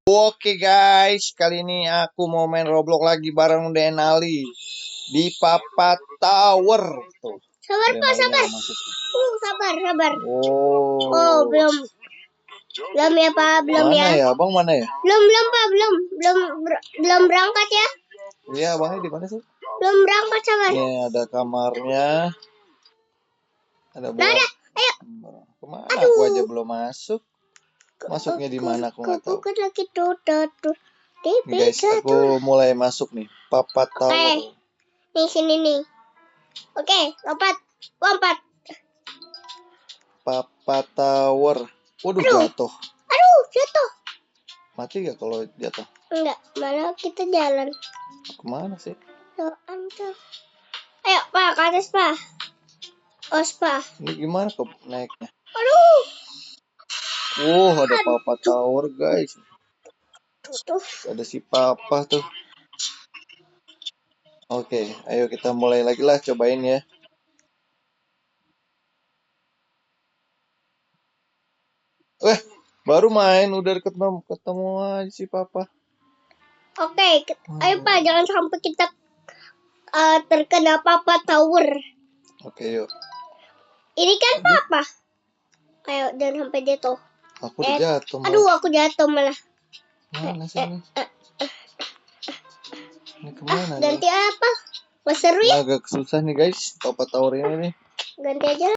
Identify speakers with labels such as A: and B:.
A: Oke guys, kali ini aku mau main Roblox lagi bareng Denali di Papa Tower. Tuh,
B: Sabar Pak, sabar.
A: masuk.
B: Sabar.
A: Oh,
B: Oh, belum ya Pak, belum
A: mana
B: ya.
A: ya, Abang mana ya?
B: Belum Pak, belum berangkat ya.
A: Iya, Abangnya di mana sih?
B: Belum berangkat, sabar.
A: Nih ada kamarnya, ada
B: Nah,
A: buat.
B: ayo.
A: Kemana?
B: Aduh.
A: Aku aja belum masuk. Masuknya di mana aku nggak tahu.
B: Bukan lagi tuh.
A: Nih guys, aku mulai masuk nih, Papa Tower.
B: Nih sini nih. Oke, lompat.
A: Papa Tower. Waduh,
B: Aduh.
A: jatuh.
B: Jatuh.
A: Mati gak kalau jatuh?
B: Enggak, malah kita jalan.
A: Kemana sih?
B: Tuh. Ayo Pak, ke atas Pak. Pak.
A: Ini gimana kok naiknya?
B: Aduh.
A: Ada Papa Tower guys.
B: Tuh.
A: Ada si Papa tuh. Oke, ayo kita mulai lagi lah, cobain ya. Baru main udah ketemu aja si Papa.
B: Oke, ayo Pak, jangan sampai kita terkena Papa Tower.
A: Oke, yuk.
B: Ini kan Papa. Ayo, jangan sampai jatuh.
A: Aku udah jatuh.
B: Aduh, aku jatuh malah.
A: Mana sih ini? Ini kemana
B: Ganti apa? Mas seru ya?
A: Agak susah nih guys, Papa Tower ini nih.
B: Ganti aja.